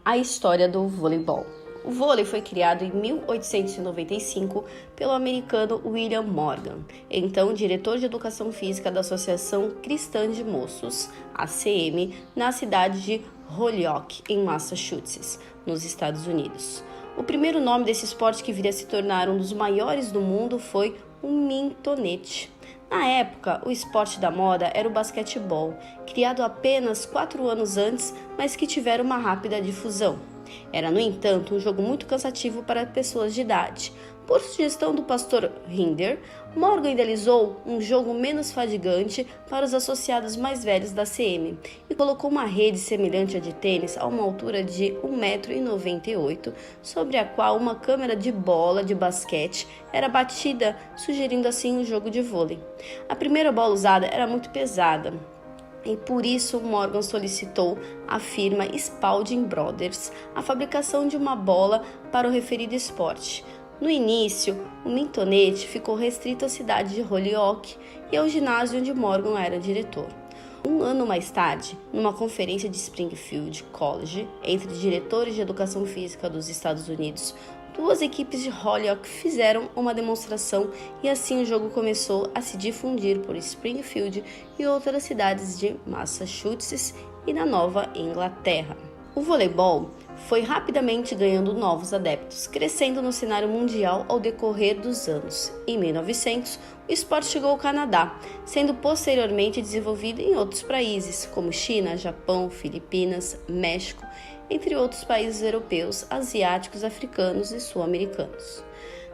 A história do voleibol. O vôlei foi criado em 1895 pelo americano William Morgan, então diretor de educação física da Associação Cristã de Moços, ACM, na cidade de Holyoke, em Massachusetts, nos Estados Unidos. O primeiro nome desse esporte que viria a se tornar um dos maiores do mundo foi o mintonete. Na época, o esporte da moda era o basquetebol, criado apenas 4 anos antes, mas que tiveram uma rápida difusão. Era, no entanto, um jogo muito cansativo para pessoas de idade. Por sugestão do pastor Hinder, Morgan idealizou um jogo menos fadigante para os associados mais velhos da CM e colocou uma rede semelhante à de tênis a uma altura de 1,98 m, sobre a qual uma câmera de bola de basquete era batida, sugerindo assim um jogo de vôlei. A primeira bola usada era muito pesada, e por isso Morgan solicitou à firma Spalding Brothers a fabricação de uma bola para o referido esporte. No início, o mintonete ficou restrito à cidade de Holyoke e ao ginásio onde Morgan era diretor. Um ano mais tarde, numa conferência de Springfield College entre diretores de educação física dos Estados Unidos, duas equipes de Holyoke fizeram uma demonstração e assim o jogo começou a se difundir por Springfield e outras cidades de Massachusetts e na Nova Inglaterra. O voleibol foi rapidamente ganhando novos adeptos, crescendo no cenário mundial ao decorrer dos anos. Em 1900, o esporte chegou ao Canadá, sendo posteriormente desenvolvido em outros países, como China, Japão, Filipinas, México, entre outros países europeus, asiáticos, africanos e sul-americanos.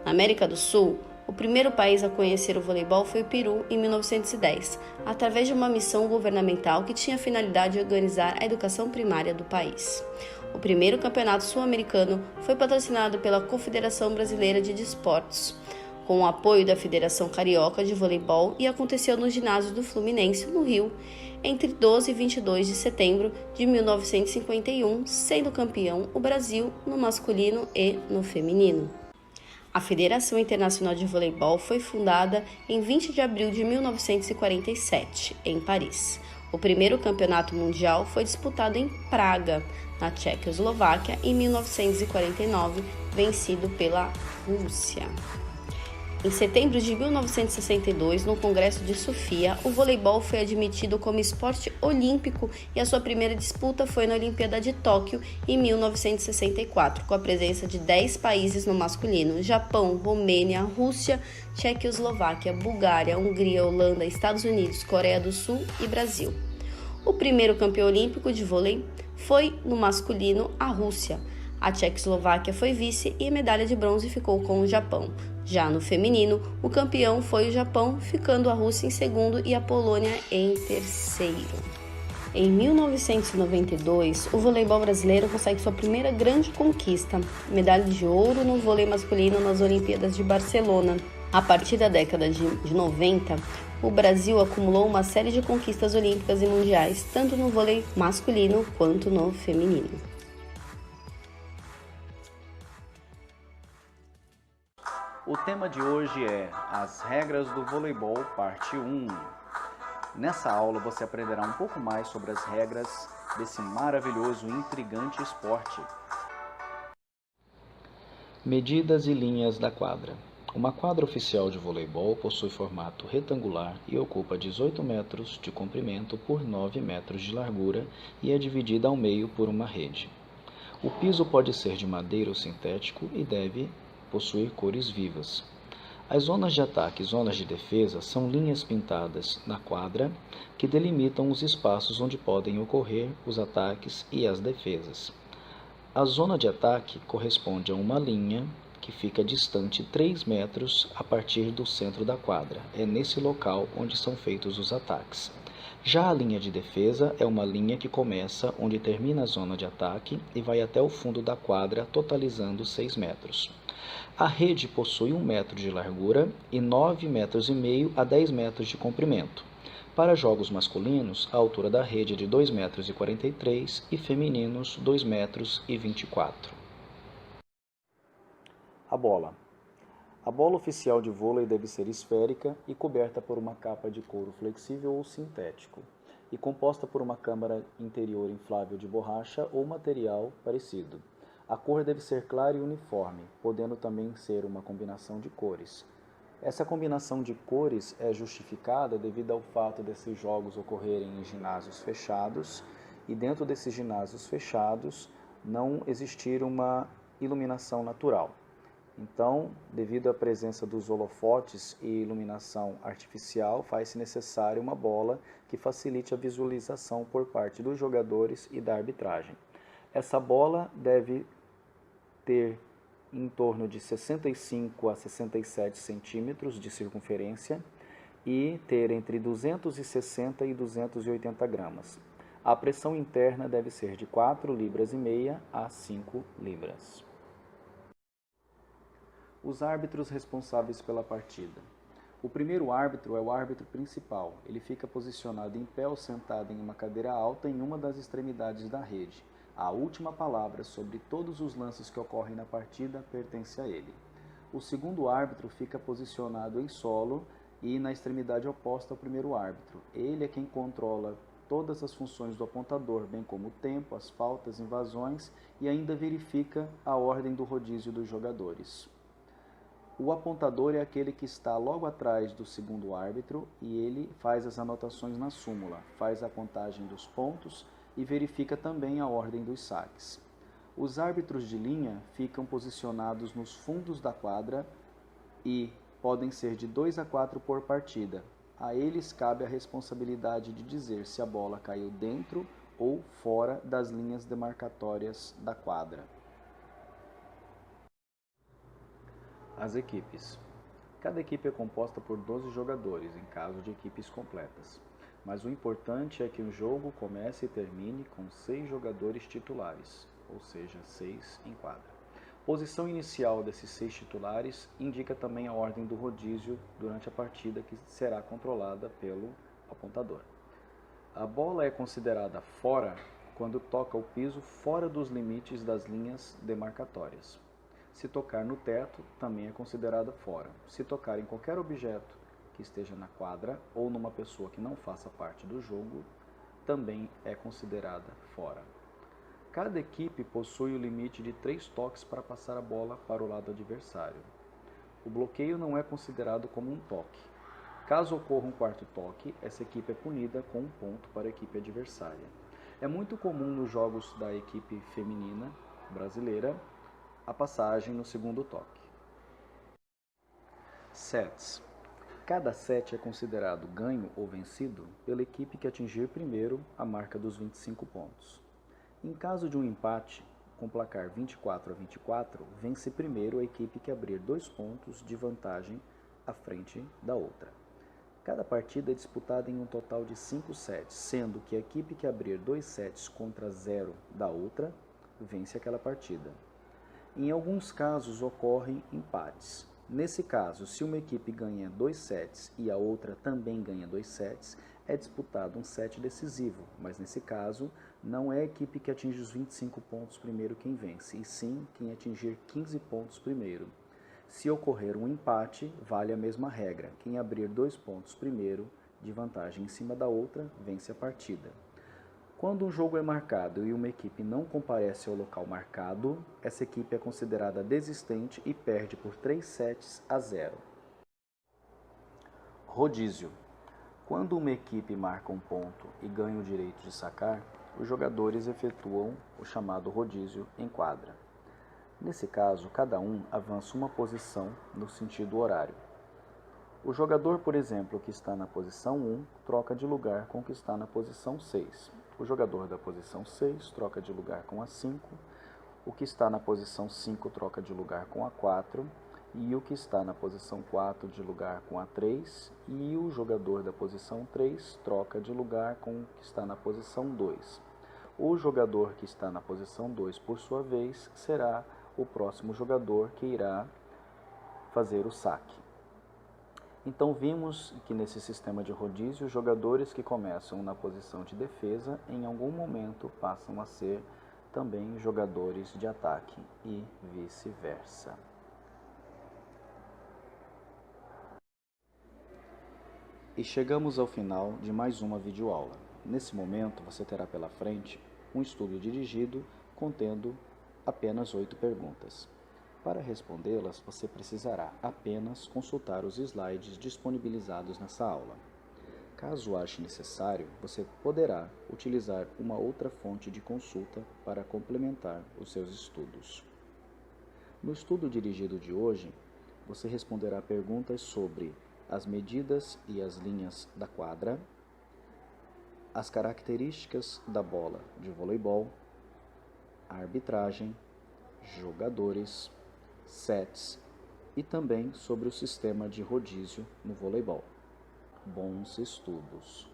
Na América do Sul, o primeiro país a conhecer o voleibol foi o Peru, em 1910, através de uma missão governamental que tinha a finalidade de organizar a educação primária do país. O primeiro campeonato sul-americano foi patrocinado pela Confederação Brasileira de Desportos, com o apoio da Federação Carioca de Voleibol, e aconteceu no ginásio do Fluminense, no Rio, entre 12 e 22 de setembro de 1951, sendo campeão o Brasil no masculino e no feminino. A Federação Internacional de Voleibol foi fundada em 20 de abril de 1947, em Paris. O primeiro campeonato mundial foi disputado em Praga, na Tchecoslováquia, em 1949, vencido pela Rússia. Em setembro de 1962, no Congresso de Sofia, o voleibol foi admitido como esporte olímpico e a sua primeira disputa foi na Olimpíada de Tóquio, em 1964, com a presença de 10 países no masculino: Japão, Romênia, Rússia, Tchecoslováquia, Bulgária, Hungria, Holanda, Estados Unidos, Coreia do Sul e Brasil. O primeiro campeão olímpico de vôlei foi, no masculino, a Rússia. A Tchecoslováquia foi vice e a medalha de bronze ficou com o Japão. Já no feminino, o campeão foi o Japão, ficando a Rússia em segundo e a Polônia em terceiro. Em 1992, o voleibol brasileiro consegue sua primeira grande conquista, medalha de ouro no vôlei masculino nas Olimpíadas de Barcelona. A partir da década de 90, o Brasil acumulou uma série de conquistas olímpicas e mundiais, tanto no vôlei masculino quanto no feminino. O tema de hoje é as regras do voleibol, parte 1. Nessa aula você aprenderá um pouco mais sobre as regras desse maravilhoso e intrigante esporte. Medidas e linhas da quadra. Uma quadra oficial de voleibol possui formato retangular e ocupa 18 metros de comprimento por 9 metros de largura e é dividida ao meio por uma rede. O piso pode ser de madeira ou sintético e deve possuir cores vivas. As zonas de ataque e zonas de defesa são linhas pintadas na quadra que delimitam os espaços onde podem ocorrer os ataques e as defesas. A zona de ataque corresponde a uma linha que fica distante 3 metros a partir do centro da quadra. É nesse local onde são feitos os ataques. Já a linha de defesa é uma linha que começa onde termina a zona de ataque e vai até o fundo da quadra, totalizando 6 metros. A rede possui 1 metro de largura e 9,5 metros a 10 metros de comprimento. Para jogos masculinos, a altura da rede é de 2,43 metros e femininos 2,24 metros. A bola. A bola oficial de vôlei deve ser esférica e coberta por uma capa de couro flexível ou sintético. e composta por uma câmara interior inflável de borracha ou material parecido. A cor deve ser clara e uniforme, podendo também ser uma combinação de cores. Essa combinação de cores é justificada devido ao fato desses jogos ocorrerem em ginásios fechados e dentro desses ginásios fechados não existir uma iluminação natural. Então, devido à presença dos holofotes e iluminação artificial, faz-se necessário uma bola que facilite a visualização por parte dos jogadores e da arbitragem. Essa bola deve ter em torno de 65 a 67 centímetros de circunferência e ter entre 260 e 280 gramas. A pressão interna deve ser de 4,5 libras a 5 libras. Os árbitros responsáveis pela partida. O primeiro árbitro é o árbitro principal. Ele fica posicionado em pé ou sentado em uma cadeira alta em uma das extremidades da rede. A última palavra sobre todos os lances que ocorrem na partida pertence a ele. O segundo árbitro fica posicionado em solo e na extremidade oposta ao primeiro árbitro. Ele é quem controla todas as funções do apontador, bem como o tempo, as faltas, invasões e ainda verifica a ordem do rodízio dos jogadores. O apontador é aquele que está logo atrás do segundo árbitro e ele faz as anotações na súmula, faz a contagem dos pontos e verifica também a ordem dos saques. Os árbitros de linha ficam posicionados nos fundos da quadra e podem ser de 2 a 4 por partida. A eles cabe a responsabilidade de dizer se a bola caiu dentro ou fora das linhas demarcatórias da quadra. As equipes. Cada equipe é composta por 12 jogadores, em caso de equipes completas. Mas o importante é que o jogo comece e termine com 6 jogadores titulares, ou seja, 6 em quadra. Posição inicial desses 6 titulares indica também a ordem do rodízio durante a partida, que será controlada pelo apontador. A bola é considerada fora quando toca o piso fora dos limites das linhas demarcatórias. Se tocar no teto, também é considerada fora. Se tocar em qualquer objeto que esteja na quadra ou numa pessoa que não faça parte do jogo, também é considerada fora. Cada equipe possui o limite de 3 toques para passar a bola para o lado adversário. O bloqueio não é considerado como um toque. Caso ocorra um quarto toque, essa equipe é punida com um ponto para a equipe adversária. É muito comum nos jogos da equipe feminina brasileira a passagem no segundo toque. Sets. Cada set é considerado ganho ou vencido pela equipe que atingir primeiro a marca dos 25 pontos. Em caso de um empate, com placar 24 a 24, vence primeiro a equipe que abrir 2 pontos de vantagem à frente da outra. Cada partida é disputada em um total de 5 sets, sendo que a equipe que abrir 2 sets contra 0 da outra vence aquela partida. Em alguns casos ocorrem empates. Nesse caso, se uma equipe ganha 2 sets e a outra também ganha 2 sets, é disputado um set decisivo, mas nesse caso não é a equipe que atinge os 25 pontos primeiro quem vence, e sim quem atingir 15 pontos primeiro. Se ocorrer um empate, vale a mesma regra. Quem abrir 2 pontos primeiro de vantagem em cima da outra, vence a partida. Quando um jogo é marcado e uma equipe não comparece ao local marcado, essa equipe é considerada desistente e perde por 3 sets a 0. Rodízio. Quando uma equipe marca um ponto e ganha o direito de sacar, os jogadores efetuam o chamado rodízio em quadra. Nesse caso, cada um avança uma posição no sentido horário. O jogador, por exemplo, que está na posição 1, troca de lugar com o que está na posição 6. O jogador da posição 6 troca de lugar com a 5, o que está na posição 5 troca de lugar com a 4, e o que está na posição 4 de lugar com a 3, e o jogador da posição 3 troca de lugar com o que está na posição 2. O jogador que está na posição 2, por sua vez, será o próximo jogador que irá fazer o saque. Então vimos que nesse sistema de rodízio, os jogadores que começam na posição de defesa, em algum momento passam a ser também jogadores de ataque e vice-versa. E chegamos ao final de mais uma videoaula. Nesse momento, você terá pela frente um estudo dirigido contendo apenas 8 perguntas. Para respondê-las, você precisará apenas consultar os slides disponibilizados nessa aula. Caso ache necessário, você poderá utilizar uma outra fonte de consulta para complementar os seus estudos. No estudo dirigido de hoje, você responderá perguntas sobre as medidas e as linhas da quadra, as características da bola de voleibol, a arbitragem, jogadores, sets e também sobre o sistema de rodízio no voleibol. Bons estudos!